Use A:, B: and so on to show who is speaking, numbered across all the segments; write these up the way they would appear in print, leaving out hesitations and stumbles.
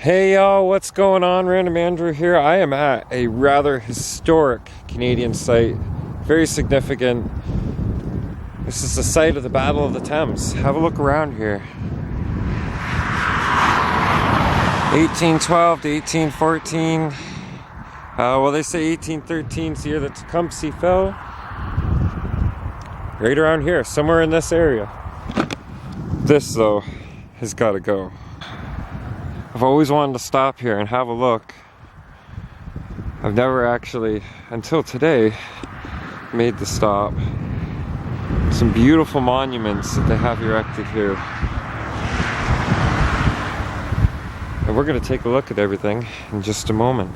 A: Hey y'all, what's going on? Random Andrew here. I am at a rather historic Canadian site, very significant. This is the site of the Battle of the Thames. Have a look around here. 1812 to 1814. Well, they say 1813 is the year that Tecumseh fell. Right around here, somewhere in this area. This, though, has got to go. I've always wanted to stop here and have a look. I've never actually, until today, made the stop. Some beautiful monuments that they have erected here. And we're going to take a look at everything in just a moment.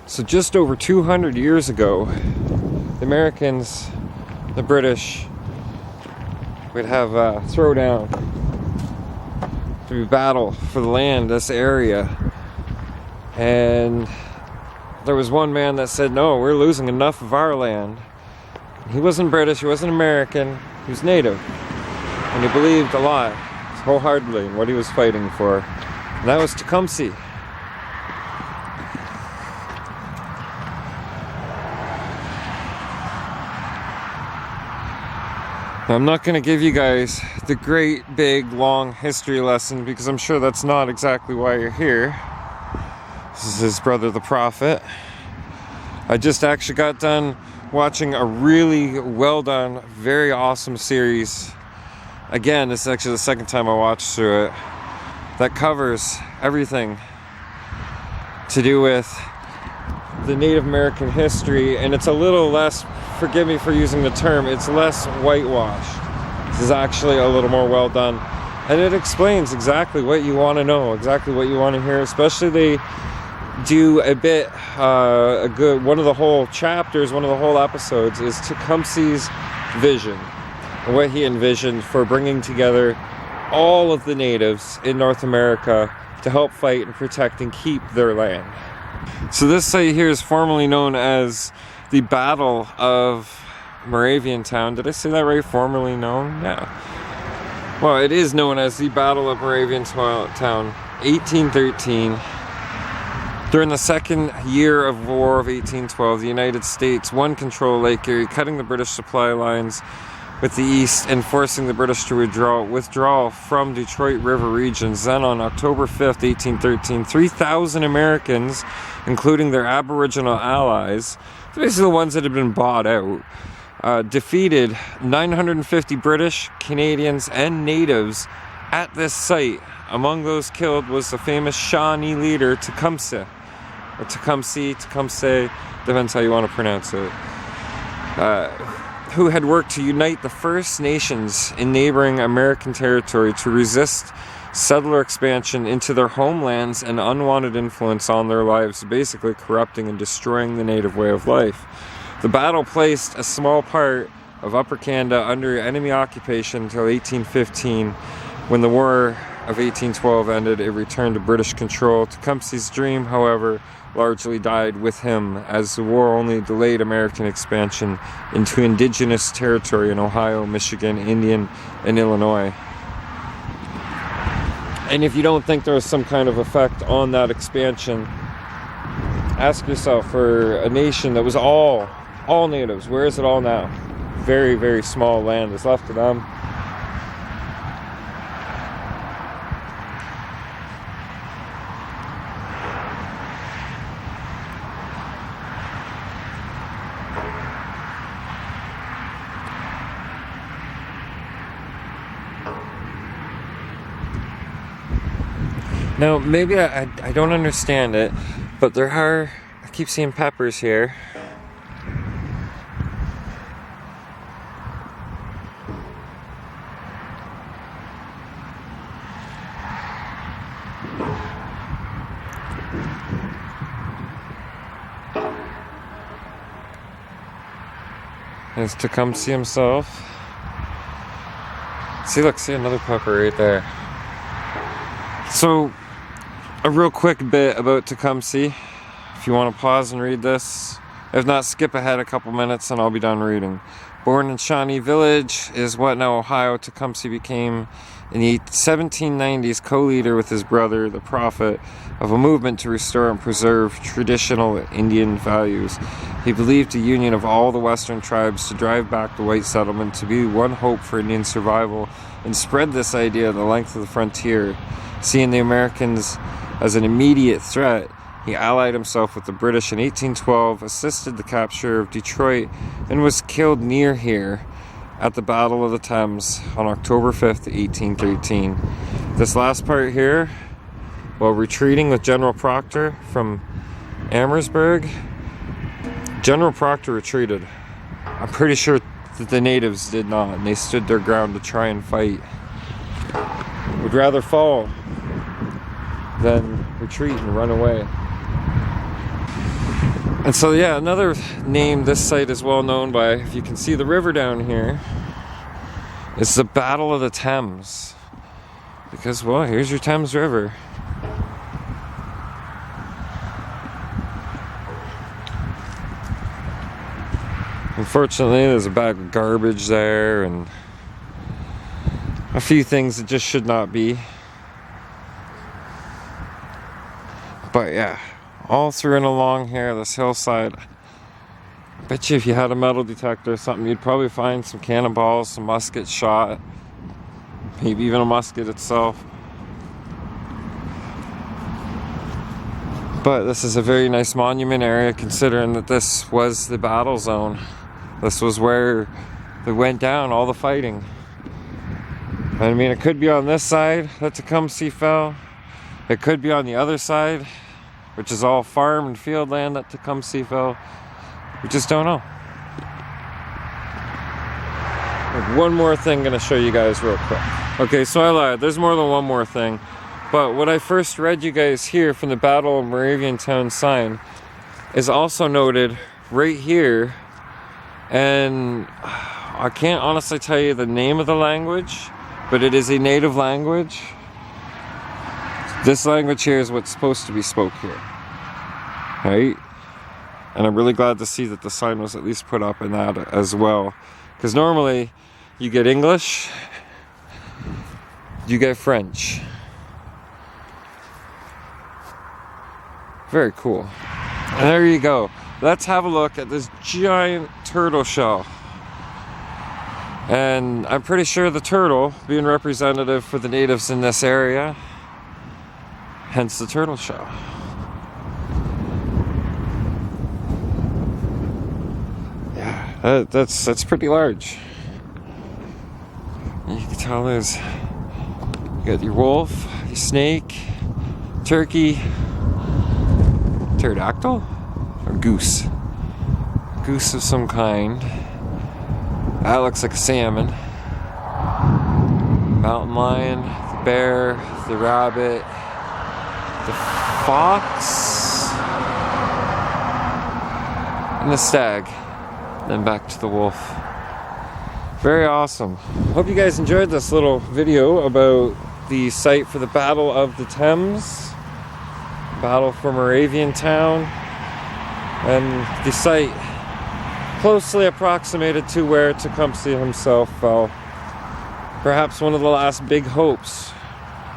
A: So just over 200 years ago, the Americans, the British, would have a throwdown to battle for the land, this area. And there was one man that said, no, we're losing enough of our land. He wasn't British, he wasn't American, he was native. And he believed a lot, wholeheartedly, in what he was fighting for. And that was Tecumseh. I'm not going to give you guys the great, big, long history lesson because I'm sure that's not exactly why you're here. This is his brother, the Prophet. I just actually got done watching a really well done, very awesome series. Again, this is actually the second time I watched through it. That covers everything to do with the Native American history, and it's a little less, forgive me for using the term, it's less whitewashed. This is actually a little more well done, and it explains exactly what you want to know, exactly what you want to hear. Especially they do a bit, a good, one of the whole chapters, one of the whole episodes is Tecumseh's vision, and what he envisioned for bringing together all of the natives in North America to help fight and protect and keep their land. So this site here is formerly known as the Battle of Moraviantown. Did I say that right? Formerly known? Yeah. Well, it is known as the Battle of Moraviantown, 1813. During the second year of War of 1812, the United States won control of Lake Erie, cutting the British supply lines with the east and forcing the British to withdraw from Detroit River regions. Then on October 5th, 1813, 3,000 Americans, including their Aboriginal allies, basically the ones that had been bought out, defeated 950 British, Canadians, and natives at this site. Among those killed was the famous Shawnee leader Tecumseh, or Tecumseh, depends how you want to pronounce it, who had worked to unite the First Nations in neighboring American territory to resist settler expansion into their homelands and unwanted influence on their lives, basically corrupting and destroying the native way of life. The battle placed a small part of Upper Canada under enemy occupation until 1815. When the War of 1812 ended, it returned to British control. Tecumseh's dream, however, largely died with him, as the war only delayed American expansion into indigenous territory in Ohio, Michigan, Indiana, and Illinois. And if you don't think there was some kind of effect on that expansion, ask yourself, for a nation that was all natives, where is it all now? Very, very small land is left to them. Now, maybe I don't understand it, but I keep seeing peppers here. There's Tecumseh himself. See, look, see another pepper right there. So, a real quick bit about Tecumseh. If you want to pause and read this, if not, skip ahead a couple minutes and I'll be done reading. Born in Shawnee Village is what now Ohio, Tecumseh became in the 1790s, co-leader with his brother, the Prophet, of a movement to restore and preserve traditional Indian values. He believed a union of all the western tribes to drive back the white settlement to be one hope for Indian survival, and spread this idea the length of the frontier. Seeing the Americans as an immediate threat, he allied himself with the British in 1812, assisted the capture of Detroit, and was killed near here at the Battle of the Thames on October 5th, 1813. This last part here, while retreating with General Proctor from Amherstburg, General Proctor retreated. I'm pretty sure that the natives did not, and they stood their ground to try and fight. Would rather fall than retreat and run away. And so yeah, another name this site is well known by, if you can see the river down here, is the Battle of the Thames. Because, well, here's your Thames River. Unfortunately, there's a bag of garbage there and a few things that just should not be. But yeah, all through and along here, this hillside, I bet you if you had a metal detector or something, you'd probably find some cannonballs, some musket shot, maybe even a musket itself. But this is a very nice monument area, considering that this was the battle zone. This was where they went down, all the fighting. I mean, it could be on this side that Tecumseh fell. It could be on the other side, which is all farm and field land that Tecumseh fell. We just don't know. One more thing I'm going to show you guys real quick. Okay, so I lied. There's more than one more thing. But what I first read you guys here from the Battle of Moraviantown sign is also noted right here. And I can't honestly tell you the name of the language, but it is a native language. This language here is what's supposed to be spoke here. Right? And I'm really glad to see that the sign was at least put up in that as well. Because normally you get English, you get French. Very cool. And there you go. Let's have a look at this giant turtle shell. And I'm pretty sure the turtle being representative for the natives in this area, hence the turtle shell. Yeah, that's pretty large. You can tell there's, you got your wolf, your snake, turkey, pterodactyl, or goose. Goose of some kind. That looks like a salmon. Mountain lion, the bear, the rabbit, the fox, and the stag. Then back to the wolf. Very awesome. Hope you guys enjoyed this little video about the site for the Battle of the Thames, Battle for Moraviantown, and the site closely approximated to where Tecumseh himself fell. Perhaps one of the last big hopes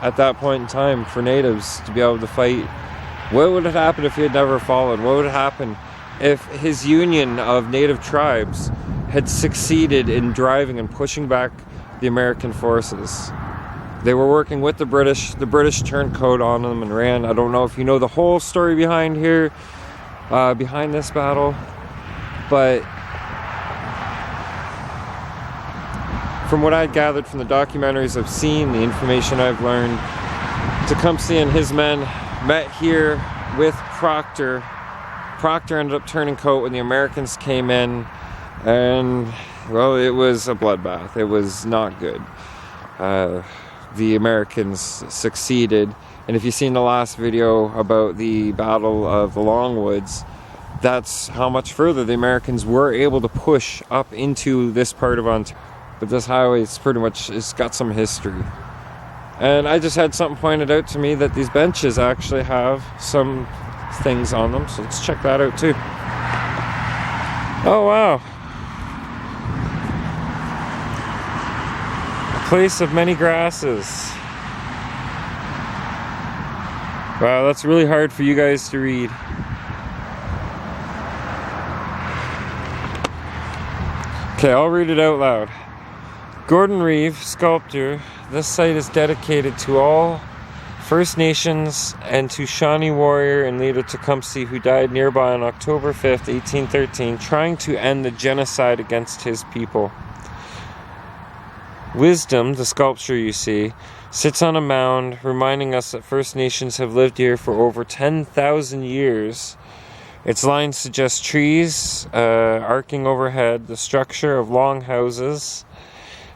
A: at that point in time for natives to be able to fight. What would have happened if he had never fallen? What would have happened if his union of native tribes had succeeded in driving and pushing back the American forces? They were working with the British. The British turned coat on them and ran. I don't know if you know the whole story behind here, behind this battle, but from what I gathered from the documentaries I've seen, the information I've learned, Tecumseh and his men met here with Proctor. Proctor ended up turning coat when the Americans came in, and well, it was a bloodbath. It was not good. The Americans succeeded, and if you've seen the last video about the Battle of the Longwoods, that's how much further the Americans were able to push up into this part of Ontario. But this highway is pretty much, it's got some history. And I just had something pointed out to me that these benches actually have some things on them, so let's check that out too. Oh wow. A place of many grasses. Wow, that's really hard for you guys to read. Okay, I'll read it out loud. Gordon Reeve, sculptor. This site is dedicated to all First Nations and to Shawnee warrior and leader Tecumseh, who died nearby on October 5th, 1813, trying to end the genocide against his people. Wisdom, the sculpture you see, sits on a mound, reminding us that First Nations have lived here for over 10,000 years. Its lines suggest trees arcing overhead, the structure of long houses,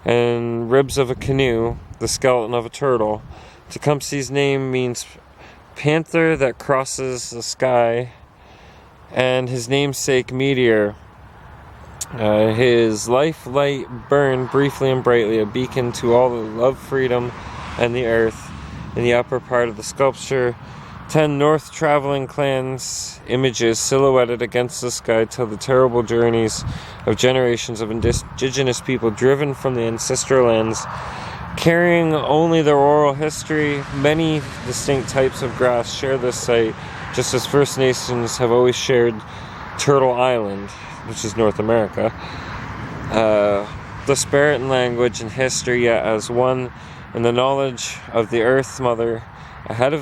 A: and ribs of a canoe, the skeleton of a turtle. Tecumseh's name means panther that crosses the sky, and his namesake meteor. His life light burned briefly and brightly, a beacon to all that love freedom and the earth. In the upper part of the sculpture, 10 north traveling clans images silhouetted against the sky tell the terrible journeys of generations of indigenous people driven from the ancestral lands, carrying only their oral history. Many distinct types of grass share this site, just as First Nations have always shared Turtle Island, which is North America. The spirit and language and history yet as one in the knowledge of the Earth Mother. Ahead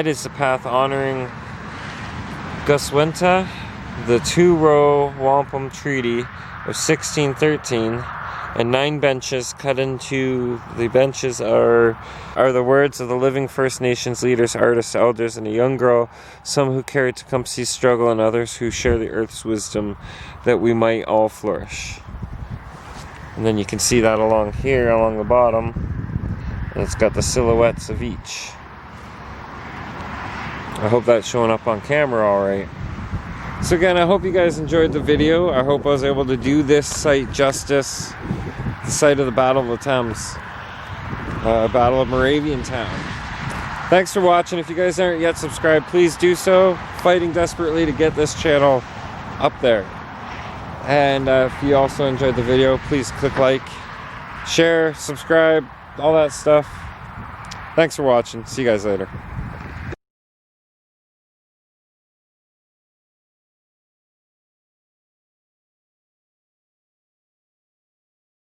A: is the path honoring Guswenta, the two-row wampum treaty of 1613, and 9 benches cut into the benches are the words of the living First Nations leaders, artists, elders, and a young girl, some who carry Tecumseh's struggle and others who share the earth's wisdom that we might all flourish. And then you can see that along here, along the bottom, and it's got the silhouettes of each. I hope that's showing up on camera all right. So again, I hope you guys enjoyed the video. I hope I was able to do this site justice. The site of the Battle of the Thames. Battle of Moraviantown. Thanks for watching. If you guys aren't yet subscribed, please do so. Fighting desperately to get this channel up there. And if you also enjoyed the video, please click like, share, subscribe, all that stuff. Thanks for watching. See you guys later.